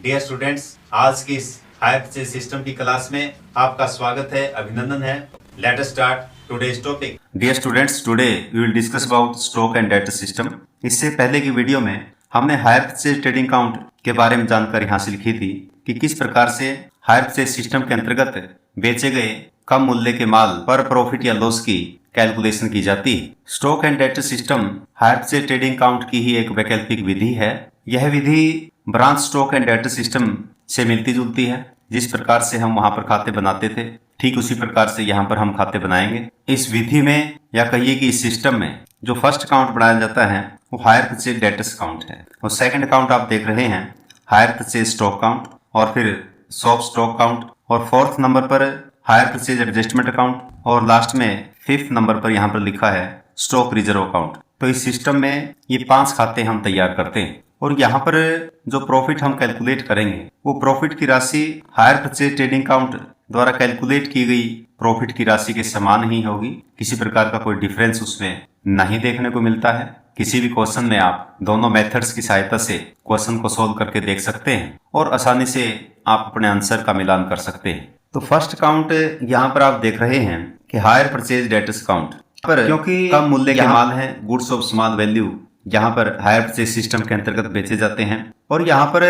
Dear students, आज की इस हायर परचेज सिस्टम की क्लास में आपका स्वागत है, अभिनंदन है। Let us start today's topic. Dear students, today we will discuss about stock and data system. इससे पहले की वीडियो में हमने हायर परचेज ट्रेडिंग अकाउंट के बारे में जानकारी हासिल की थी कि किस प्रकार से हायर परचेज सिस्टम के अंतर्गत बेचे गए कम मूल्य के माल पर प्रॉफिट या लॉस की कैलकुलेशन की जाती है। Stock and data system hire purchase trading account की ही एक वैकल्पिक विधि है। यह विधि branch stock and data system से मिलती जुलती है। जिस प्रकार से हम वहां पर खाते बनाते थे, ठीक उसी प्रकार से यहाँ पर हम खाते बनाएंगे। इस विधि में या कहिए कि इस सिस्टम में जो फर्स्ट अकाउंट बनाया जाता है वो हायर परचेज डेटर्स अकाउंट है, और सेकंड अकाउंट आप देख रहे हैं हायर परचेज स्टॉक अकाउंट, और फिर शॉप स्टॉक अकाउंट, और फोर्थ नंबर पर हायर परचेज एडजस्टमेंट अकाउंट, और लास्ट में फिफ्थ नंबर पर यहाँ पर लिखा है स्टॉक रिजर्व अकाउंट। तो इस सिस्टम में ये 5 खाते हम तैयार करते हैं, और यहाँ पर जो प्रॉफिट हम कैलकुलेट करेंगे वो प्रॉफिट की राशि हायर परचेज ट्रेडिंग अकाउंट द्वारा कैलकुलेट की गई प्रॉफिट की राशि के समान ही होगी। किसी प्रकार का कोई डिफरेंस उसमें नहीं देखने को मिलता है। किसी भी क्वेश्चन में आप दोनों मेथड्स की सहायता से क्वेश्चन को सोल्व करके देख सकते हैं और आसानी से आप अपने आंसर का मिलान कर सकते हैं। तो फर्स्ट अकाउंट यहाँ पर आप देख रहे हैं कि हायर परचेज डेटर्स अकाउंट पर, क्योंकि कम मूल्य के माल है, गुड्स ऑफ स्मॉल वैल्यू यहाँ पर हायर परचेज सिस्टम के अंतर्गत बेचे जाते हैं। और यहाँ पर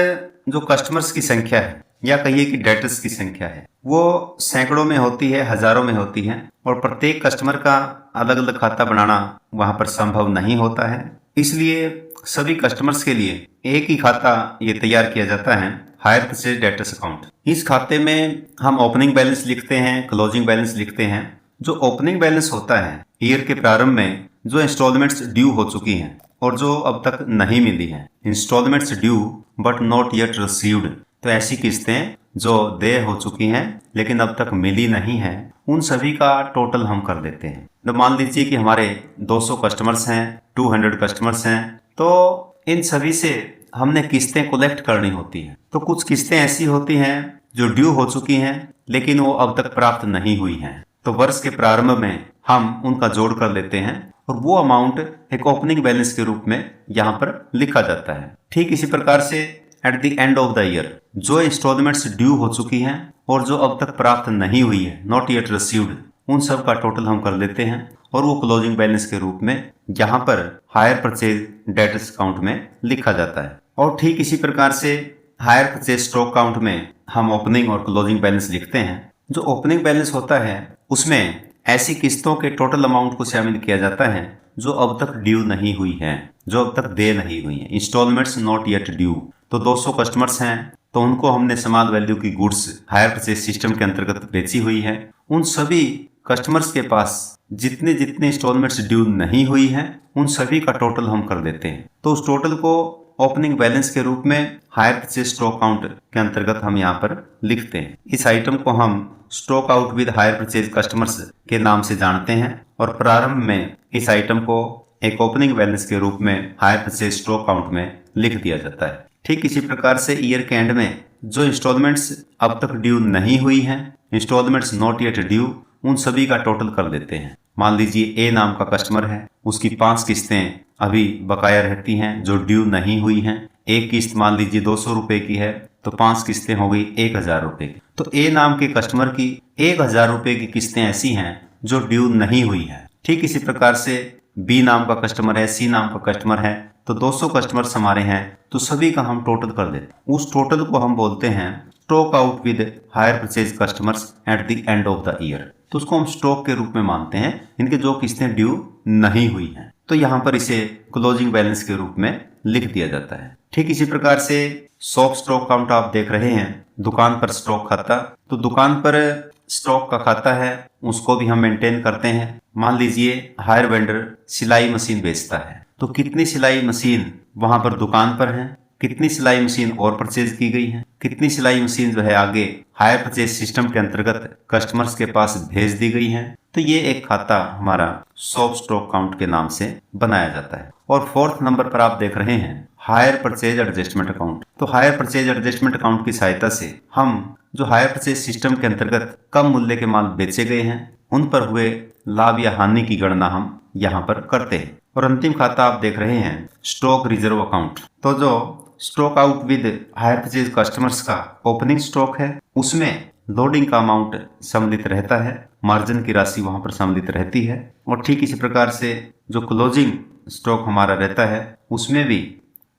जो कस्टमर्स की संख्या है या कहिए कि डेटर्स की संख्या है वो सैकड़ों में होती है, हजारों में होती है, और प्रत्येक कस्टमर का अलग अलग खाता बनाना वहां पर संभव नहीं होता है। इसलिए सभी कस्टमर्स के लिए एक ही खाता ये तैयार किया जाता है, हायर परचेज डेटर्स अकाउंट। इस खाते में हम ओपनिंग बैलेंस लिखते हैं, क्लोजिंग बैलेंस लिखते हैं। जो ओपनिंग बैलेंस होता है ईयर के प्रारंभ में जो इंस्टॉलमेंट्स ड्यू हो चुकी हैं और जो अब तक नहीं मिली हैं, instalments due but not yet received, तो ऐसी किस्तें जो देय हो चुकी हैं लेकिन अब तक मिली नहीं है, उन सभी का टोटल हम कर देते हैं। तो मान लीजिए कि हमारे 200 कस्टमर्स हैं, 200 कस्टमर्स हैं, तो इन सभी से हमने किस्तें कलेक्ट करनी होती हैं। तो कुछ किस्तें ऐसी होती हैं जो ड्यू हो चुकी हैं लेकिन वो अब तक प्राप्त नहीं हुई हैं, तो वर्ष के प्रारंभ में हम उनका जोड़ कर लेते हैं और वो अमाउंट एक ओपनिंग बैलेंस के रूप में यहाँ पर लिखा जाता है। ठीक इसी प्रकार से eight the end of the year जो इंस्टॉलमेंट्स ड्यू हो चुकी हैं और जो अब तक प्राप्त नहीं हुई है, नॉट येट रिसीव्ड, उन सब का टोटल हम कर लेते हैं और वो क्लोजिंग बैलेंस के रूप में यहाँ पर हायर परचेज डेटर्स अकाउंट में लिखा जाता है। और ठीक इसी प्रकार से हायर परचेज स्टॉक अकाउंट में हम ओपनिंग और क्लोजिंग बैलेंस लिखते हैं। जो ओपनिंग बैलेंस होता है उसमें ऐसी किस्तों के टोटल अमाउंट को शामिल किया जाता है जो अब तक ड्यू नहीं हुई है, जो अब तक दे नहीं हुई है, इंस्टॉलमेंट्स नॉट येट ड्यू। तो 200 कस्टमर्स हैं तो उनको हमने समान वैल्यू की गुड्स हायर परचेज सिस्टम के अंतर्गत बेची हुई है। उन सभी कस्टमर्स के पास जितने जितने इंस्टॉलमेंट्स ड्यू नहीं हुई है उन सभी का टोटल हम कर देते हैं। तो उस टोटल को ओपनिंग बैलेंस के रूप में हायर परचेज स्टॉक अकाउंट के अंतर्गत हम यहाँ पर लिखते हैं। इस आइटम को हम stock out with hire purchase customers के नाम से जानते हैं, और प्रारंभ में इस आइटम को एक ओपनिंग बैलेंस के रूप में हायर परचेज स्टॉक अकाउंट में लिख दिया जाता है। ठीक इसी प्रकार से ईयर के एंड में जो इंस्टॉलमेंट्स अब तक ड्यू नहीं हुई हैं, इंस्टॉलमेंट्स नॉट येट ड्यू, उन सभी का टोटल कर देते हैं। मान लीजिए ए नाम का कस्टमर है, उसकी 5 किस्तें अभी बकाया रहती हैं जो ड्यू नहीं हुई हैं। एक किस्त मान लीजिए 200 रुपए की है तो 5 किस्तें हो गई 1000 रुपए की। तो ए नाम के कस्टमर की 1000 रुपए की किस्तें ऐसी हैं जो ड्यू नहीं हुई है। ठीक इसी प्रकार से बी नाम का कस्टमर है, सी नाम का कस्टमर है, तो 200 कस्टमर्स हमारे हैं, तो सभी का हम टोटल कर देते हैं। उस टोटल को हम बोलते हैं stock out with hire purchase customers eight the end of the year. तो उसको हम स्टॉक के रूप में मानते हैं, इनके जो किस्तें ड्यू नहीं हुई हैं। तो यहाँ पर इसे क्लोजिंग बैलेंस के रूप में लिख दिया जाता है। ठीक इसी प्रकार से शॉप स्टॉक अकाउंट आप देख रहे हैं, दुकान पर स्टॉक खाता। तो दुकान पर स्टॉक का खाता है उसको भी हम मेंटेन करते हैं। मान लीजिए हायर वेंडर सिलाई मशीन बेचता है, तो कितनी सिलाई मशीन वहां पर दुकान पर है, कितनी सिलाई मशीन और परचेज की गई है, कितनी सिलाई मशीन जो है आगे हायर परचेज सिस्टम के अंतर्गत कस्टमर्स के पास भेज दी गई है। तो ये एक खाता हमारा शॉप स्टॉक अकाउंट के नाम से बनाया जाता है। और फोर्थ नंबर पर आप देख रहे हैं हायर परचेज एडजस्टमेंट अकाउंट। तो हायर परचेज एडजस्टमेंट अकाउंट की सहायता से हम जो हायर परचेज सिस्टम के अंतर्गत कम मूल्य के माल बेचे गए हैं उन पर हुए लाभ या हानि की गणना हम यहाँ पर करते हैं। और अंतिम खाता आप देख रहे हैं स्टॉक रिजर्व अकाउंट। तो जो stock out with hire purchase customers का ओपनिंग स्टॉक है, उसमें लोडिंग का अमाउंट सम्मिलित रहता है, मार्जिन की राशि वहां पर सम्मिलित रहती है। और ठीक इसी प्रकार से जो क्लोजिंग स्टॉक हमारा रहता है उसमें भी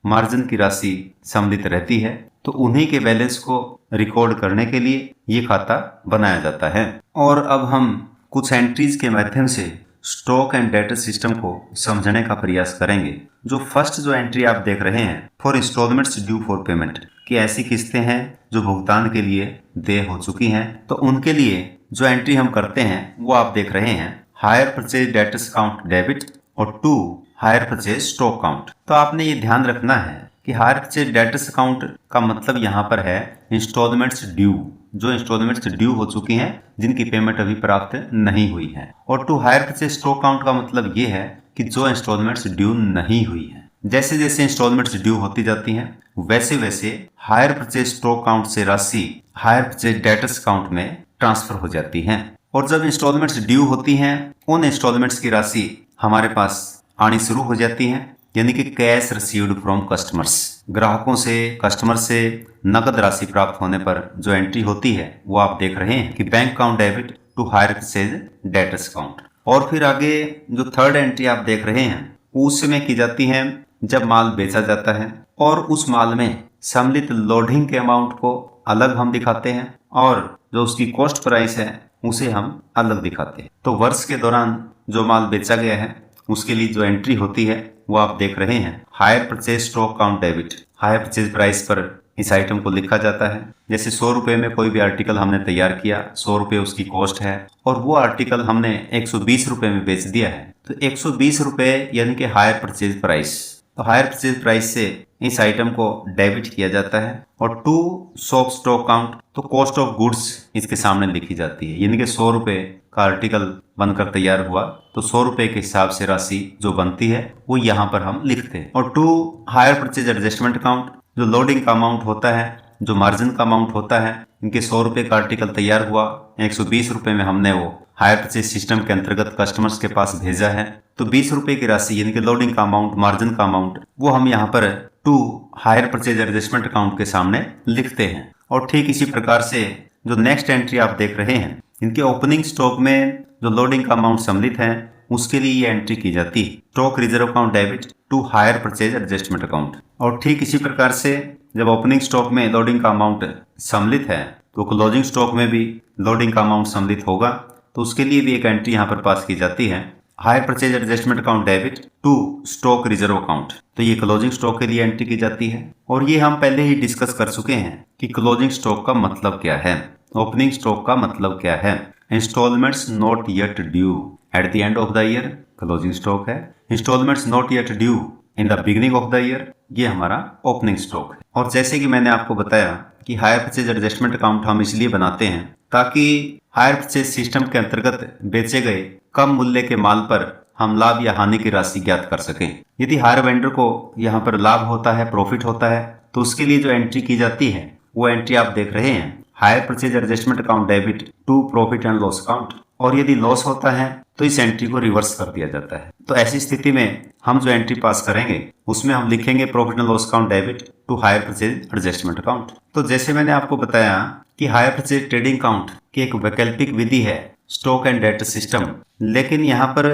मार्जिन की राशि सम्मिलित रहती है। तो उन्हीं के बैलेंस को रिकॉर्ड करने के लिए ये खाता बनाया जाता है। और अब हम कुछ एंट्रीज के माध्यम से स्टॉक एंड डेटर सिस्टम को समझने का प्रयास करेंगे। जो फर्स्ट जो एंट्री आप देख रहे हैं, for instalments due for payment, कि ऐसी किस्तें हैं जो भुगतान के लिए देय हो चुकी हैं, तो उनके लिए जो एंट्री हम करते हैं वो आप देख रहे हैं, hire purchase debtors account debit और to hire purchase stock account. तो आपने ये ध्यान रखना है कि हायर परचेज डेटर्स अकाउंट का मतलब यहाँ पर है इंस्टॉलमेंट्स ड्यू, जो इंस्टॉलमेंट्स ड्यू हो चुकी हैं जिनकी पेमेंट अभी प्राप्त नहीं हुई है। और to hire purchase stock account का मतलब ये है कि जो इंस्टॉलमेंट्स ड्यू नहीं हुई है। जैसे जैसे इंस्टॉलमेंट्स ड्यू होती जाती हैं वैसे वैसे हायर परचेज स्टॉक अकाउंट से राशि हायर परचेज डेटर्स अकाउंट में ट्रांसफर हो जाती है। और जब इंस्टॉलमेंट्स ड्यू होती हैं उन इंस्टॉलमेंट्स की राशि हमारे पास आनी शुरू हो जाती है, यानी कि कैश रिसीव्ड फ्रॉम कस्टमर्स, ग्राहकों से कस्टमर से नकद राशि प्राप्त होने पर जो एंट्री होती है वो आप देख रहे हैं कि bank account debit to hire purchase debtors account. और फिर आगे जो थर्ड एंट्री आप देख रहे हैं उस समय की जाती है जब माल बेचा जाता है और उस माल में सम्मिलित लोडिंग के अमाउंट को अलग हम दिखाते हैं और जो उसकी कॉस्ट प्राइस है उसे हम अलग दिखाते हैं। तो वर्ष के दौरान जो माल बेचा गया है उसके लिए जो एंट्री होती है वो आप देख रहे हैं, hire purchase stock account debit. Higher purchase price पर इस आइटम को लिखा जाता है। जैसे 100 रुपए में कोई भी आर्टिकल हमने तैयार किया, 100 रुपए उसकी कॉस्ट है और वो आर्टिकल हमने 120 रुपए में बेच दिया है, तो 120 रुपए यानी कि हायर परचेज प्राइस। तो हायर परचेज प्राइस से इस आइटम को डेबिट किया जाता है। और टू शॉप स्टॉक अकाउंट, तो कॉस्ट ऑफ गुड्स इसके सामने लिखी जाती है, यानी कि 100 रुपए का आर्टिकल बनकर तैयार हुआ तो 100 रुपए के हिसाब से राशि जो बनती है वो यहाँ पर हम लिखते हैं। और to hire purchase adjustment account, जो लोडिंग का अमाउंट होता है, जो मार्जिन का अमाउंट होता है, इनके 100 रुपए का आर्टिकल तैयार हुआ, 120 रुपए में हमने वो हायर परचेज सिस्टम के अंतर्गत कस्टमर्स के पास भेजा है, तो 20 रुपए की राशि यानी कि लोडिंग का अमाउंट, मार्जिन का अमाउंट, वो हम यहाँ पर to hire purchase adjustment account के सामने लिखते हैं। और ठीक इसी प्रकार से जो नेक्स्ट एंट्री आप देख रहे हैं, इनके ओपनिंग स्टॉक में जो लोडिंग का अमाउंट सम्मिलित है उसके लिए ये एंट्री की जाती है, stock reserve account debit to hire purchase adjustment account. और ठीक इसी प्रकार से जब ओपनिंग स्टॉक में लोडिंग का अमाउंट सम्मिलित है तो क्लोजिंग स्टॉक में भी लोडिंग का अमाउंट सम्मिलित होगा, तो उसके लिए भी एक एंट्री यहाँ पर पास की जाती है, hire purchase adjustment account debit to stock reserve account. तो ये क्लोजिंग स्टॉक के लिए एंट्री की जाती है। और ये हम पहले ही डिस्कस कर चुके हैं कि क्लोजिंग स्टॉक का मतलब क्या है, ओपनिंग स्टॉक का मतलब क्या है। Installments not yet due at the end of the year, closing stock है। Installments not yet due in the beginning of the year, ये हमारा ओपनिंग स्टॉक है। और जैसे कि मैंने आपको बताया कि हायर परचेज एडजस्टमेंट अकाउंट हम इसलिए बनाते हैं ताकि हायर परचेज सिस्टम के अंतर्गत बेचे गए कम मूल्य के माल पर हम लाभ या हानि की राशि ज्ञात कर सकें। यदि हायर वेंडर को यहाँ पर लाभ होता है, प्रॉफिट होता है, तो उसके लिए जो एंट्री की जाती है वो एंट्री आप देख रहे हैं, hire purchase adjustment account debit to profit and loss account. और यदि लॉस होता है तो इस एंट्री को रिवर्स कर दिया जाता है। तो ऐसी स्थिति में हम जो एंट्री पास करेंगे उसमें हम लिखेंगे profit and loss account debit to hire purchase adjustment account. तो जैसे मैंने आपको बताया कि हायर परचेज ट्रेडिंग अकाउंट की एक वैकल्पिक विधि है स्टॉक एंड डेटर सिस्टम, लेकिन यहाँ पर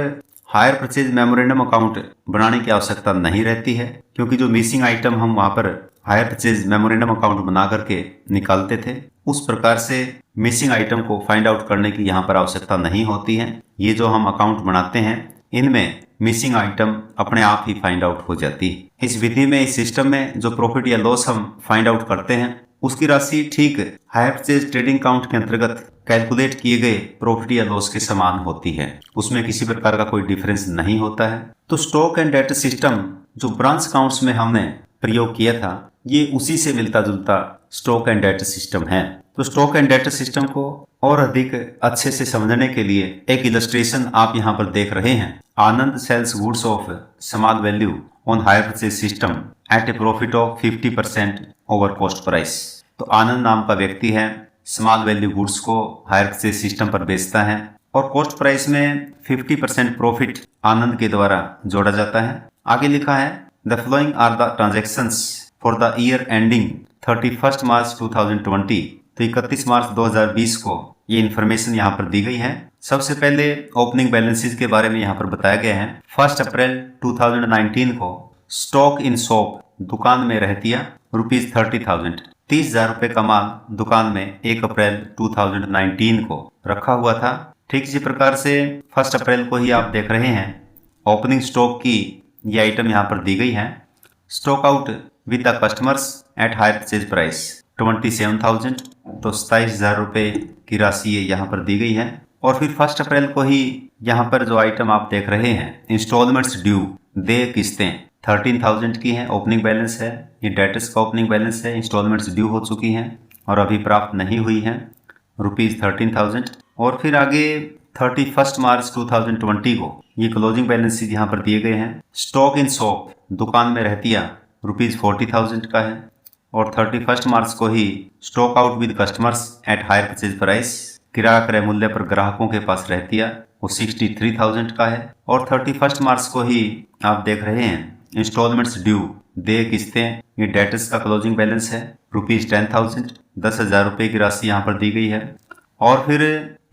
हायर परचेज मेमोरेंडम अकाउंट बनाने की आवश्यकता नहीं रहती है, क्योंकि जो मिसिंग आइटम हम वहाँ पर हायर परचेज मेमोरेंडम अकाउंट बना करके निकालते थे, उस प्रकार से मिसिंग आइटम को फाइंड आउट करने की यहाँ पर आवश्यकता नहीं होती है। ये जो हम अकाउंट बनाते हैं इनमें मिसिंग आइटम अपने आप ही फाइंड आउट हो जाती है। इस विधि में, इस सिस्टम में जो प्रॉफिट या लॉस हम फाइंड आउट करते हैं उसकी राशि ठीक हायर परचेज ट्रेडिंग अकाउंट के अंतर्गत कैलकुलेट किए गए प्रॉफिट या लॉस के समान होती है, उसमें किसी प्रकार का कोई डिफरेंस नहीं होता है। तो स्टॉक एंड डेटर सिस्टम जो ब्रांच अकाउंट्स में हमने प्रयोग किया था ये उसी से मिलता जुलता स्टॉक एंड डेटर सिस्टम है। तो स्टॉक एंड डेटर सिस्टम को और अधिक अच्छे से समझने के लिए एक इलस्ट्रेशन आप यहाँ पर देख रहे हैं। Anand sales goods of small value on hire purchase system at a profit of 50% over cost price. तो आनंद नाम का व्यक्ति है, स्मॉल वैल्यू गुड्स को हायर परचेज सिस्टम पर बेचता है और कॉस्ट प्राइस में 50% प्रॉफिट आनंद के द्वारा जोड़ा जाता है। आगे लिखा है the following are the transactions for the year ending 31 March 2020। तो 31 मार्च 2020 को ये इन्फॉर्मेशन यहाँ पर दी गई है। सबसे पहले ओपनिंग बैलेंसेस के बारे में यहाँ पर बताया गया है। 1 अप्रैल 2019 को स्टॉक इन शॉप दुकान में रहतिया ₹30,000, 30,000 रुपए का माल दुकान में 1 अप्रैल 2019 को रखा हुआ था। ठीक इसी प्रकार से 1 अप्रैल को ही आप देख रहे हैं ओपनिंग स्टॉक की ये आइटम यहाँ पर दी गई है। Stock out with the customers at hire purchase price 27,000, तो 27,000 रुपए की राशि यहाँ पर दी गई है। और फिर 1 अप्रैल को ही यहाँ पर जो आइटम आप देख रहे हैं इंस्टॉलमेंट्स ड्यू, देय किस्तें 13,000 की हैं। ओपनिंग बैलेंस है, ये डेटर्स का ओपनिंग बैलेंस है। इंस्टॉलमेंट्स ड्यू हो चुकी हैं और अभी प्राप्त नहीं हुई हैं ₹13,000। और फिर आगे 31 मार्च 2020 को ये क्लोजिंग बैलेंस यहाँ पर दिए गए हैं। स्टॉक इन शॉप दुकान में रहतिया ₹40,000 का है। और 31 मार्च को ही stock out with customers at hire purchase price, किराया क्रय मूल्य पर ग्राहकों के पास रहतिया वो 63,000 का है। और 31 मार्च को ही आप देख रहे हैं इंस्टॉलमेंट्स ड्यू, देय किस्तें, ये डेटर्स का क्लोजिंग बैलेंस है ₹10,000, 10,000 रुपए की राशि यहाँ पर दी गई है। और फिर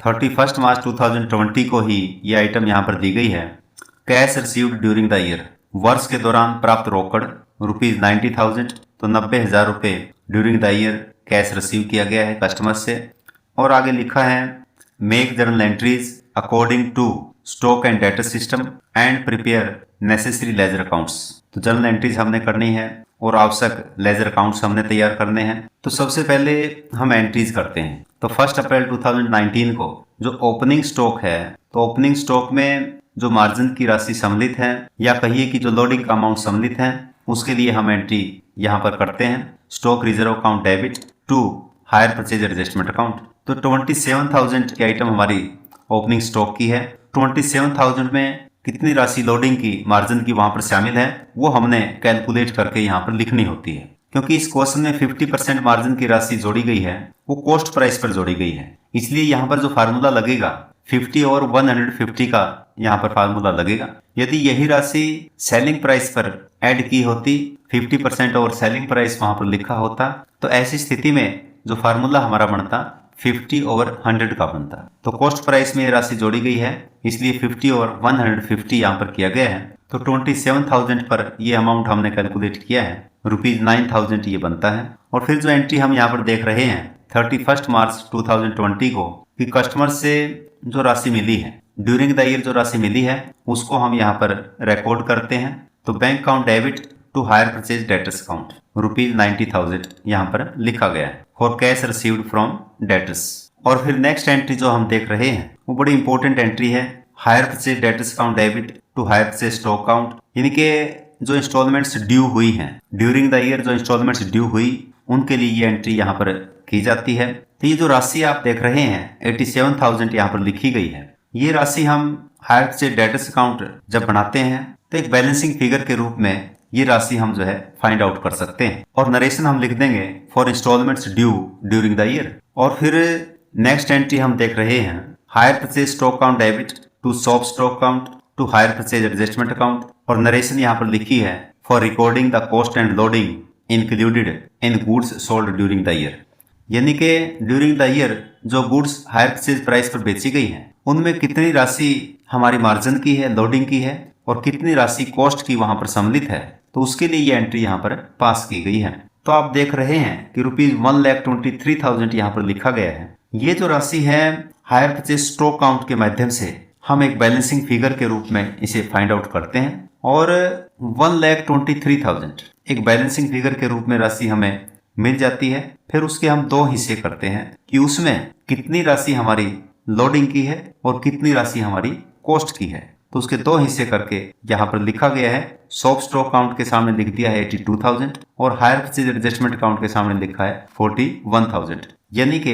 31 मार्च 2020 को ही ये आइटम यहाँ पर दी गई है। Cash received during the year, वर्ष के दौरान प्राप्त रोकड़ ₹90,000, तो 90,000 रुपए during the year cash receive किया गया है कस्टमर से। और आगे लिखा है make journal entries according to stock and debtor system and prepare necessary ledger accounts. तो जर्नल एंट्रीज हमने करनी है और आवश्यक लेजर अकाउंट्स हमने तैयार करने हैं। तो सबसे पहले हम एंट्रीज करते हैं। तो 1 अप्रैल 2019 को जो ओपनिंग स्टॉक है, तो ओपनिंग स्टॉक में जो मार्जिन की राशि सम्मिलित है या कहिए कि जो लोडिंग का अमाउंट सम्मिलित है, उसके लिए हम एंट्री यहाँ पर करते हैं। Stock reserve account debit to hire purchase adjustment account. तो 27,000 की आइटम हमारी ओपनिंग स्टॉक की है। 27,000 में कितनी राशि लोडिंग की मार्जिन की वहां पर शामिल है वो हमने कैलकुलेट करके यहाँ पर लिखनी होती है। क्योंकि इस क्वेश्चन में 50% मार्जिन की राशि जोड़ी गई है, वो कॉस्ट प्राइस पर जोड़ी गई है। इसलिए यहाँ पर जो फार्मूला लगेगा 50 और 150 का यहाँ पर फार्मूला लगेगा। यदि यही राशि सेलिंग प्राइस पर ऐड की होती, 50% और सेलिंग प्राइस वहां पर लिखा होता, तो ऐसी स्थिति में जो फार्मूला हमारा बनता 50 ओवर 100 का बनता। तो कॉस्ट प्राइस में ये राशि जोड़ी गई है, इसलिए 50 और 150 यहाँ पर किया गया है। तो 27,000 पर ये अमाउंट हमने कैलकुलेट किया है, ₹9,000 ये बनता है। और फिर जो एंट्री हम यहाँ पर देख रहे हैं 31 मार्च 2020 को कि कस्टमर से जो राशि मिली है ड्यूरिंग द ईयर, जो राशि मिली है उसको हम यहाँ पर रिकॉर्ड करते हैं। तो bank account debit to hire purchase debtors account ₹90,000 यहाँ पर लिखा गया है for cash received from debtors. और फिर नेक्स्ट एंट्री जो हम देख रहे हैं वो बड़ी इंपॉर्टेंट एंट्री है, hire purchase debtors account debit to hire purchase stock account. यानी कि जो इंस्टॉलमेंट्स ड्यू हुई हैं ड्यूरिंग द ईयर, जो इंस्टॉलमेंट्स ड्यू हुई उनके लिए ये एंट्री यहाँ पर की जाती है। तो ये जो राशि आप देख रहे हैं 87,000 यहाँ पर लिखी गई है, ये राशि हम हायर परचेज डेटर्स अकाउंट जब बनाते हैं तो एक बैलेंसिंग फिगर के रूप में ये राशि हम जो है फाइंड आउट कर सकते हैं। और नरेशन हम लिख देंगे for instalments due during the year. और फिर नेक्स्ट एंट्री हम देख रहे हैं hire purchase stock account debit to shop stock account to hire purchase adjustment account. और नरेशन यहाँ पर लिखी है for recording the cost and loading included in goods sold during the year. यानी कि ड्यूरिंग द ईयर जो goods hire purchase price पर बेची गई हैं उनमें कितनी राशि हमारी मार्जिन की है, लोडिंग की है, और कितनी राशि कॉस्ट की वहां पर सम्मिलित है, तो उसके लिए ये एंट्री यहाँ पर पास की गई है। तो आप देख रहे हैं कि ₹1,23,000 यहाँ पर लिखा गया है। ये जो राशि है हायर परचेज स्टॉक अकाउंट के माध्यम से हम एक बैलेंसिंग फिगर के रूप में इसे फाइंड आउट करते हैं। और 1,23,000 एक बैलेंसिंग फिगर के रूप में राशि हमें मिल जाती है। फिर उसके हम दो हिस्से करते हैं कि उसमें कितनी राशि हमारी लोडिंग की है और कितनी राशि हमारी कॉस्ट की है। तो उसके दो हिस्से करके यहाँ पर लिखा गया है शॉप स्टॉक अकाउंट के सामने लिख दिया है 82,000 और हायर परचेज एडजस्टमेंट अकाउंट के सामने लिखा है 41,000। यानी कि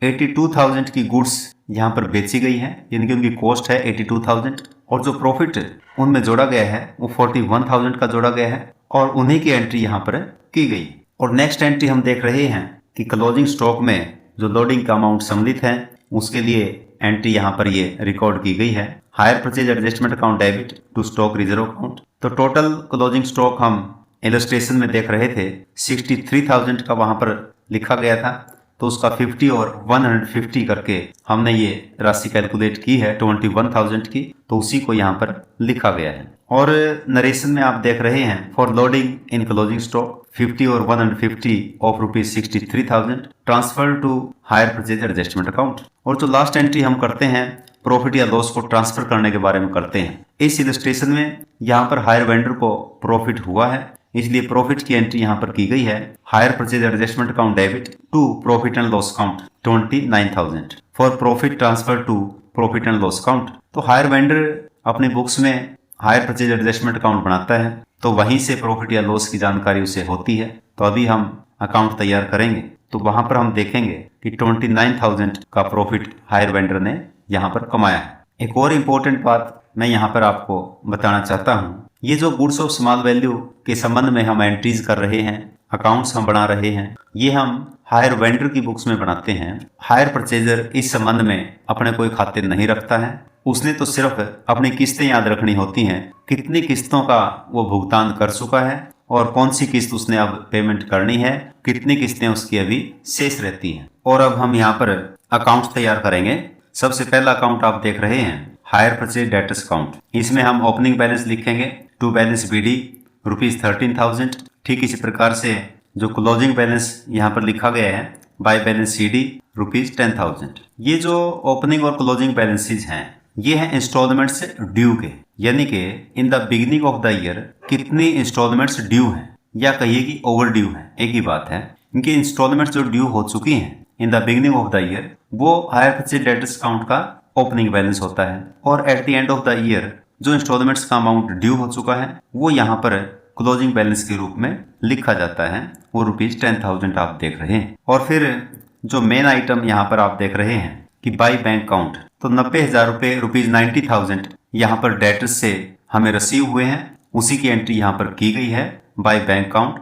82,000 की गुड्स यहाँ पर बेची गई है, यानी कि उनकी कॉस्ट है 82,000 और जो प्रॉफिट उनमें जोड़ा गया है वो 41,000 का जोड़ा गया है और उन्हीं की एंट्री यहाँ पर की गई। और नेक्स्ट एंट्री हम देख रहे हैं कि क्लोजिंग स्टॉक में जो लोडिंग का अमाउंट सम्मिलित है उसके लिए एंट्री यहाँ पर ये रिकॉर्ड की गई है hire purchase adjustment account debit to stock reserve account. तो टोटल क्लोजिंग स्टॉक हम इलस्ट्रेशन में देख रहे थे 63,000 का वहां पर लिखा गया था, तो उसका 50 और 150 करके हमने ये राशि कैलकुलेट की है 21,000 की, तो उसी को यहाँ पर लिखा गया है। और नरेशन में आप देख रहे हैं for loading in closing stock 50 और 150 of ₹63,000 transfer to hire purchase adjustment account. और जो लास्ट एंट्री हम करते हैं प्रॉफिट या लॉस को ट्रांसफर करने के बारे में करते हैं। इस इलस्ट्रेशन में यहाँ पर हायर वेंडर को प्रॉफिट हुआ है, इसलिए प्रॉफिट की एंट्री यहाँ पर की गई है hire purchase adjustment account debit to profit and loss account 29,000 for profit transfer to profit and loss account. तो हायर वेंडर अपने बुक्स में हायर परचेज एडजस्टमेंट अकाउंट बनाता है, तो वहीं से प्रॉफिट या लॉस की जानकारी उसे होती है। तो अभी हम अकाउंट तैयार करेंगे तो वहां पर हम देखेंगे कि 29,000 का प्रॉफिट हायर वेंडर ने यहाँ पर कमाया है। एक और इम्पोर्टेंट बात मैं यहाँ पर आपको बताना चाहता हूँ, ये जो गुड्स ऑफ स्मॉल वैल्यू के संबंध में हम एंट्रीज कर रहे हैं, अकाउंट्स हम बना रहे हैं, ये हम हायर वेंडर की बुक्स में बनाते हैं। हायर परचेजर इस संबंध में अपने कोई खाते नहीं रखता है, उसने तो सिर्फ अपनी किस्तें याद रखनी होती हैं, कितनी किस्तों का वो भुगतान कर चुका है और कौन सी किस्त उसने अब पेमेंट करनी है, कितनी किस्तें उसकी अभी शेष रहती हैं। और अब हम यहाँ पर अकाउंट तैयार करेंगे। सबसे पहला अकाउंट आप देख रहे हैं हायर परचेज डेटर्स अकाउंट। इसमें हम ओपनिंग बैलेंस लिखेंगे टू बैलेंस बीडी ₹13,000। ठीक इसी प्रकार से जो क्लोजिंग बैलेंस यहाँ पर लिखा गया है बाय बैलेंस सीडी ₹10,000। ये जो ओपनिंग और क्लोजिंग बैलेंसेज हैं ये हैं इंस्टॉलमेंट्स ड्यू के, यानी कि इन the beginning of the year कितनी इंस्टॉलमेंट्स ड्यू हैं या कहिए कि ओवर ड्यू हैं, एक ही बात है। इनकी इंस्टॉलमेंट्स जो ड्यू हो चुकी हैं इन the beginning of the year वो हायर परचेज डेटर्स अकाउंट का ओपनिंग बैलेंस होता है। और eight the end of the year जो इंस्टॉलमेंट्स का अमाउंट ड्यू हो चुका है वो यहाँ पर क्लोजिंग बैलेंस के रूप में लिखा जाता है, वो ₹10,000 आप देख रहे हैं। और फिर जो मेन आइटम यहाँ पर आप देख रहे हैं कि बाई बैंक अकाउंट, तो 90,000 रुपये ₹90,000 यहाँ पर डेटर्स से हमें रिसीव हुए हैं, उसी की एंट्री यहाँ पर की गई है बाई बैंक अकाउंट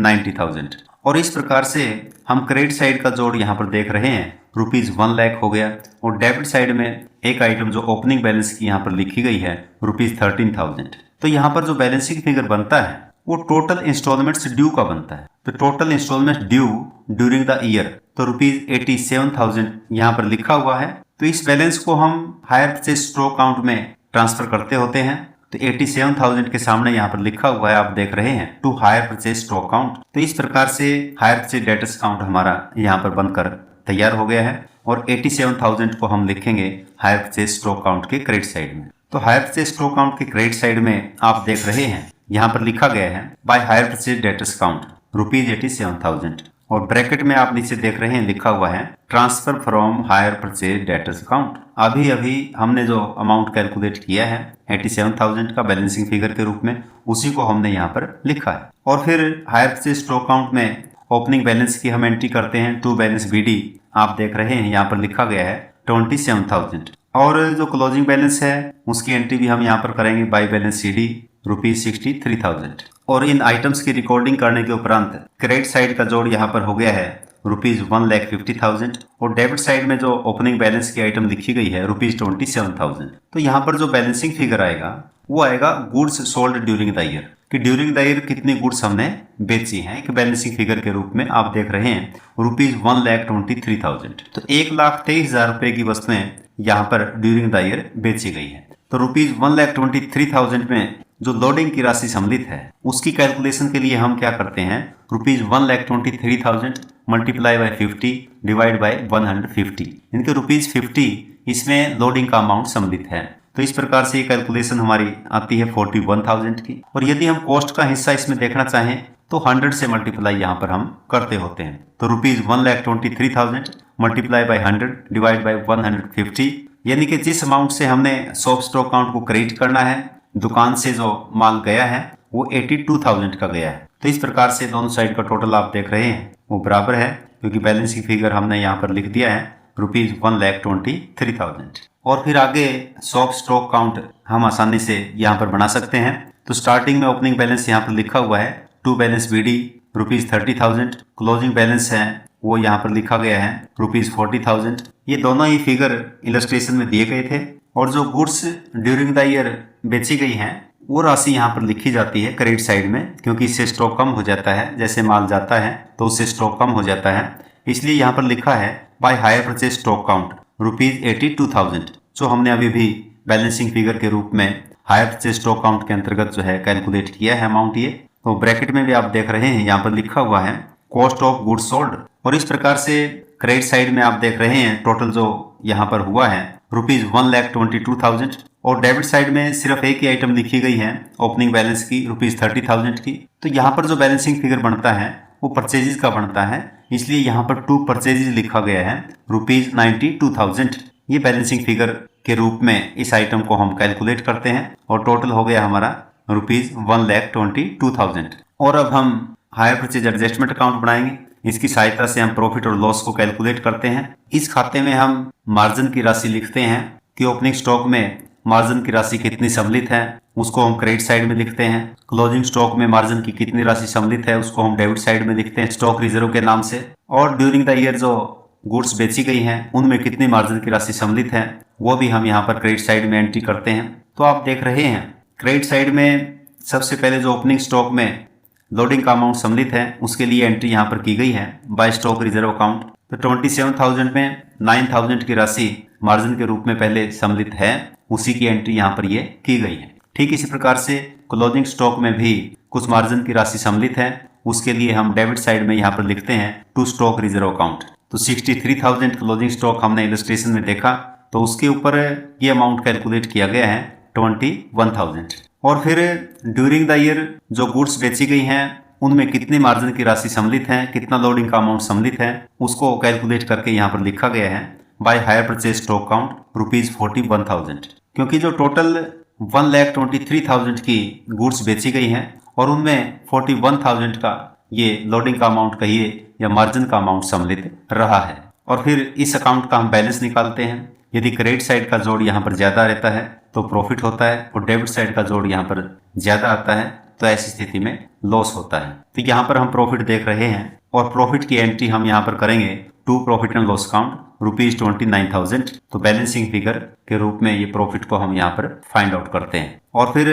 ₹90,000। और इस प्रकार से हम क्रेडिट साइड का जोड़ यहाँ पर देख रहे हैं ₹1 लाख हो गया। और डेबिट साइड में एक आइटम जो ओपनिंग बैलेंस की यहाँ पर लिखी गई है ₹13,000। तो यहाँ पर जो बैलेंसिंग फिगर बनता है वो टोटल इंस्टॉलमेंट्स ड्यू का बनता है। तो total instalment due during the year तो ₹87,000 यहाँ पर लिखा हुआ है। तो इस बैलेंस को हम हायर परचेज स्टॉक अकाउंट में ट्रांसफर करते होते हैं। तो 87,000 के सामने यहाँ पर लिखा हुआ है, आप देख रहे हैं to hire purchase stock account. तो इस प्रकार से हायर परचेज डेटर्स अकाउंट हमारा यहाँ पर बनकर तैयार हो गया है। और 87,000 को हम लिखेंगे हायर परचेज स्टॉक अकाउंट के क्रेडिट साइड में। तो हायर परचेज स्टॉक अकाउंट के क्रेडिट साइड में आप देख रहे हैं यहाँ पर लिखा गया है by hire purchase debtors account ₹87,000। और ब्रैकेट में आप नीचे देख रहे हैं लिखा हुआ है transfer from higher purchase debtors account. अभी अभी हमने जो अमाउंट कैलकुलेट किया है 87,000 का बैलेंसिंग फिगर के रूप में, उसी को हमने यहाँ पर लिखा है। और फिर हायर परचेज स्टॉक अकाउंट में ओपनिंग बैलेंस की हम एंट्री करते हैं टू बैलेंस बीडी, आप देख रहे हैं यहाँ पर लिखा गया है 27,000। और जो क्लोजिंग बैलेंस है उसकी एंट्री भी हम यहाँ पर करेंगे बाई बैलेंस सीडी ₹63,000। और इन आइटम्स की रिकॉर्डिंग करने के उपरांत क्रेडिट साइड का जोड़ यहाँ पर हो गया है ₹1,50,000। और डेबिट साइड में जो ओपनिंग बैलेंस की आइटम लिखी गई है ₹27,000। तो यहाँ पर जो बैलेंसिंग फिगर आएगा वो आएगा goods sold during the year, कि ड्यूरिंग द ईयर कितनी गुड्स हमने बेची हैं, एक बैलेंसिंग फिगर के रूप में आप देख रहे हैं ₹1,23,000। तो 1,23,000 रुपए की वस्तुएं यहाँ पर ड्यूरिंग द ईयर बेची गई है। तो ₹1,23,000 में जो लोडिंग की राशि सम्मिलित है उसकी कैलकुलेशन के लिए हम क्या करते हैं, ₹1,23,000 मल्टीप्लाई बाय 50 डिवाइड बाय 150, इनके ₹50 इसमें लोडिंग का अमाउंट सम्मिलित है। तो इस प्रकार से ये कैलकुलेशन हमारी आती है 41,000 की। और यदि हम कॉस्ट का हिस्सा इसमें देखना चाहें तो 100 से मल्टीप्लाई यहाँ पर हम करते होते हैं। तो ₹1,23,000 मल्टीप्लाई बाय 100 डिवाइड बाय 150, यानी कि जिस अमाउंट से हमने शॉप स्टॉक अकाउंट को क्रेडिट करना है, दुकान से जो माल गया है वो 82,000 का गया है। तो इस प्रकार से दोनों साइड का टोटल आप देख रहे हैं वो बराबर है, क्योंकि बैलेंस की फिगर हमने यहाँ पर लिख दिया है ₹1,23,000। और फिर आगे शॉप स्टॉक अकाउंट हम आसानी से यहाँ पर बना सकते हैं। तो स्टार्टिंग में ओपनिंग बैलेंस यहाँ पर लिखा हुआ है to balance b d ₹30,000, closing balance है वो यहाँ पर लिखा गया है ₹40,000। ये दोनों ही फिगर इलस्ट्रेशन में दिए गए थे। और जो गुड्स ड्यूरिंग द ईयर बेची गई हैं वो राशि यहाँ पर लिखी जाती है क्रेडिट साइड में, क्योंकि इससे स्टॉक कम हो जाता है। जैसे माल जाता है तो उससे स्टॉक कम हो जाता है, इसलिए यहाँ पर लिखा है by hire purchase stock count ₹82,000, जो हमने अभी भी बैलेंसिंग फिगर के रूप में हायर परचेज स्टॉक काउंट के अंतर्गत जो है कैलकुलेट किया है अमाउंट ये। तो ब्रैकेट में भी आप देख रहे हैं यहाँ पर लिखा हुआ है कॉस्ट ऑफ गुड्स सोल्ड। और इस प्रकार से क्रेडिट साइड में आप देख रहे हैं टोटल जो यहाँ पर हुआ है ₹1,22,000, और डेबिट साइड में सिर्फ एक ही आइटम लिखी गई है ओपनिंग बैलेंस की ₹30,000 की। तो यहाँ पर जो बैलेंसिंग फिगर बनता है वो परचेजेस का बनता है, इसलिए यहाँ पर 2 परचेजेस लिखा गया है ₹92,000। ये बैलेंसिंग फिगर के रूप में इस आइटम को हम कैलकुलेट करते हैं और टोटल हो गया हमारा ₹1,22,000। और अब हम हायर परचेज एडजस्टमेंट अकाउंट बनाएंगे। इसकी सहायता से हम प्रॉफिट और लॉस को कैलकुलेट करते हैं। इस खाते में हम मार्जिन की राशि लिखते हैं कि ओपनिंग स्टॉक में मार्जिन की राशि कितनी सम्मिलित है, उसको हम क्रेडिट साइड में लिखते हैं। क्लोजिंग स्टॉक में मार्जिन की कितनी राशि सम्मिलित है, उसको हम डेबिट साइड में लिखते हैं स्टॉक रिजर्व के नाम से। और ड्यूरिंग द ईयर जो गुड्स बेची गई हैं उनमें कितनी मार्जिन की राशि सम्मिलित है वो भी हम यहाँ पर क्रेडिट साइड में एंट्री करते हैं। तो आप देख रहे हैं क्रेडिट साइड में सबसे पहले जो ओपनिंग स्टॉक में लोडिंग का अमाउंट सम्मिलित है उसके लिए एंट्री यहाँ पर की गई है बाय स्टॉक रिजर्व अकाउंट। तो 27,000 में 9,000 की राशि मार्जिन के रूप में पहले सम्मिलित है, उसी की एंट्री यहाँ पर ये की गई है। ठीक इसी प्रकार से क्लोजिंग स्टॉक में भी कुछ मार्जिन की राशि सम्मिलित है, उसके लिए हम डेबिट साइड में यहाँ पर लिखते हैं टू स्टॉक रिजर्व अकाउंट। तो 63,000 क्लोजिंग स्टॉक हमने इलस्ट्रेशन में देखा, तो उसके ऊपर ये अमाउंट कैलकुलेट किया गया है 21,000। और फिर ड्यूरिंग द ईयर जो गुड्स बेची गई हैं उनमें कितनी मार्जिन की राशि सम्मिलित है, कितना लोडिंग का अमाउंट सम्मिलित है, उसको कैलकुलेट करके यहाँ पर लिखा गया है by hire purchase stock count ₹41,000। क्योंकि जो टोटल 1,23,000 की गुड्स बेची गई हैं और उनमें 41,000 का ये लोडिंग का अमाउंट कहिए या मार्जिन का अमाउंट सम्मिलित रहा है। और फिर इस अकाउंट का हम बैलेंस निकालते हैं। यदि क्रेडिट साइड का जोड़ यहाँ पर ज्यादा रहता है तो प्रॉफिट होता है, और डेबिट साइड का जोड़ यहाँ पर ज्यादा आता है तो ऐसी स्थिति में लॉस होता है। तो यहाँ पर हम प्रॉफिट देख रहे हैं और प्रॉफिट की एंट्री हम यहाँ पर करेंगे to profit and loss account ₹29,000। तो बैलेंसिंग फिगर के रूप में ये प्रॉफिट को हम यहाँ पर फाइंड आउट करते हैं। और फिर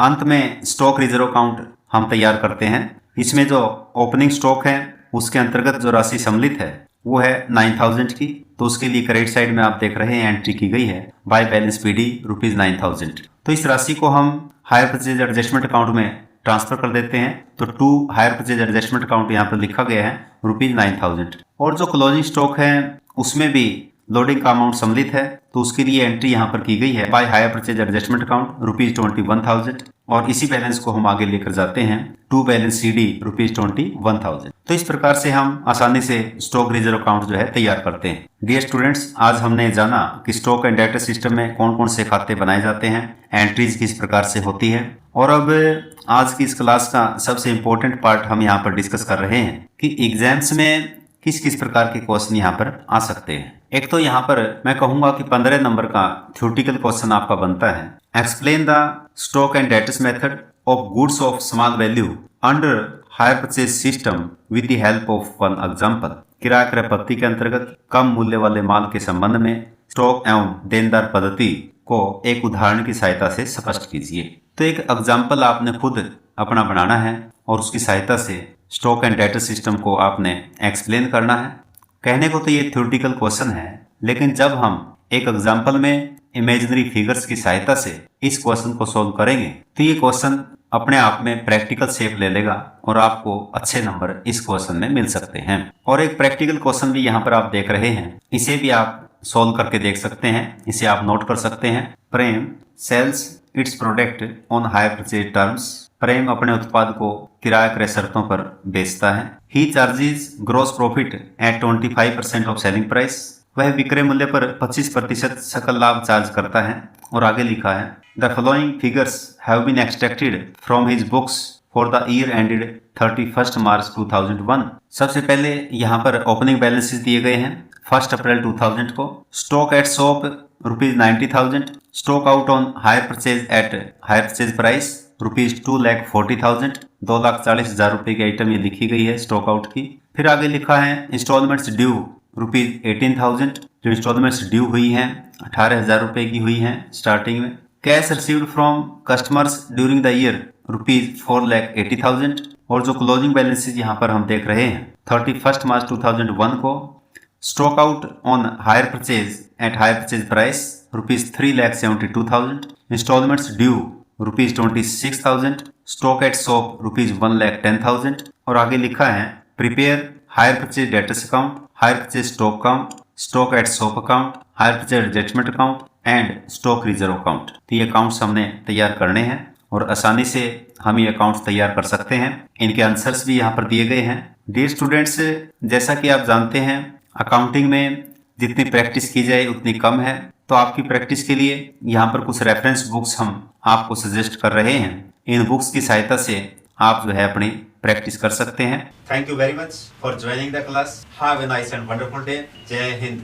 अंत में स्टॉक रिजर्व अकाउंट हम तैयार करते हैं। इसमें जो ओपनिंग स्टॉक है उसके अंतर्गत जो राशि सम्मिलित है वो है 9,000 की, तो उसके लिए क्रेडिट साइड में आप देख रहे हैं एंट्री की गई है बाय बैलेंस PD ₹9,000। तो इस राशि को हम हायर परचेज एडजस्टमेंट अकाउंट में ट्रांसफर कर देते हैं। तो to hire purchase adjustment account यहाँ पर लिखा गया है ₹9,000। और जो क्लोजिंग स्टॉक है उसमें भी लोडिंग का अमाउंट सम्मिलित है, तो उसके लिए एंट्री यहाँ पर की गई है by hire purchase adjustment account ₹21,000। और इसी बैलेंस को हम आगे लेकर जाते हैं टू बैलेंस CD ₹21,000। तो इस प्रकार से हम आसानी से स्टॉक रिजर्व अकाउंट जो है तैयार करते हैं। डियर स्टूडेंट्स, आज हमने जाना कि स्टॉक एंड डेटा सिस्टम में कौन कौन से खाते बनाए जाते हैं, एंट्रीज किस प्रकार से होती है। और अब आज की इस क्लास का सबसे इम्पोर्टेंट पार्ट हम यहाँ पर डिस्कस कर रहे हैं कि एग्जाम्स में किस किस प्रकार के क्वेश्चन यहाँ पर आ सकते हैं। एक तो यहाँ पर मैं कहूंगा कि 15 नंबर का थ्योरेटिकल क्वेश्चन आपका बनता है, explain the stock and debtors method of goods of small value under higher purchase system with the help of one example. किराया क्रय पद्धति के अंतर्गत कम मूल्य वाले माल के संबंध में स्टॉक एवं देनदार पद्धति को एक उदाहरण की सहायता से स्पष्ट कीजिए। तो एक एग्जाम्पल आपने खुद अपना बनाना है और उसकी सहायता से स्टॉक एंड डेटा सिस्टम को आपने एक्सप्लेन करना है। कहने को तो ये थ्योरेटिकल क्वेश्चन है, लेकिन जब हम एक एग्जाम्पल में इमेजिनरी फिगर्स की सहायता से इस क्वेश्चन को सोल्व करेंगे तो ये क्वेश्चन अपने आप में प्रैक्टिकल शेप ले लेगा और आपको अच्छे नंबर इस क्वेश्चन में मिल सकते हैं। और एक प्रैक्टिकल क्वेश्चन भी यहाँ पर आप देख रहे हैं, इसे भी आप सोल्व करके देख सकते हैं, इसे आप नोट कर सकते हैं। Prem sales its product on hire purchase terms. Prem अपने उत्पाद को किराया क्रय शर्तों पर बेचता है। He charges gross profit at 25% of selling price. वह विक्रय मूल्य पर 25% सकल लाभ चार्ज करता है। और आगे लिखा है the following figures have been extracted from his books for the year ended 31 March 2001। सबसे पहले यहाँ पर ओपनिंग बैलेंसेस दिए गए हैं 1 अप्रैल 2000 को। Stock at shop ₹90,000। Stock out on hire purchase at hire purchase price ₹2,40,000। 2,40,000 की आइटम ये लिखी गई है स्टॉक आउट की। फिर आगे लिखा है इंस्टॉलमेंट्स ड्यू ₹18,000। जो इंस्टॉलमेंट्स ड्यू हुई हैं 18,000 की हुई हैं स्टार्टिंग में। Cash received from customers during the year ₹4,80,000। और जो क्लोजिंग बैलेंसेज यहाँ पर हम देख रहे हैं 31 मार्च 2001 को, stock out on hire purchase at hire purchase price ₹3,72,000, instalments due ₹26,000, stock at shop ₹1,10,000। और आगे लिखा है prepare hire purchase debtors account, hire purchase stock account, stock at shop account, hire purchase adjustment account and stock reserve account. तो ये accounts हमने तैयार करने हैं और आसानी से हम ये अकाउंट्स तैयार कर सकते हैं। इनके आंसर्स भी यहाँ पर दिए गए हैं। डियर स्टूडेंट्स, जैसा कि आप जानते हैं अकाउंटिंग में जितनी प्रैक्टिस की जाए उतनी कम है, तो आपकी प्रैक्टिस के लिए यहाँ पर कुछ रेफरेंस बुक्स हम आपको सजेस्ट कर रहे हैं। इन बुक्स की सहायता से आप जो है अपनी प्रैक्टिस कर सकते हैं। Thank you very much for joining the class. Have a nice and wonderful day. जय हिंद।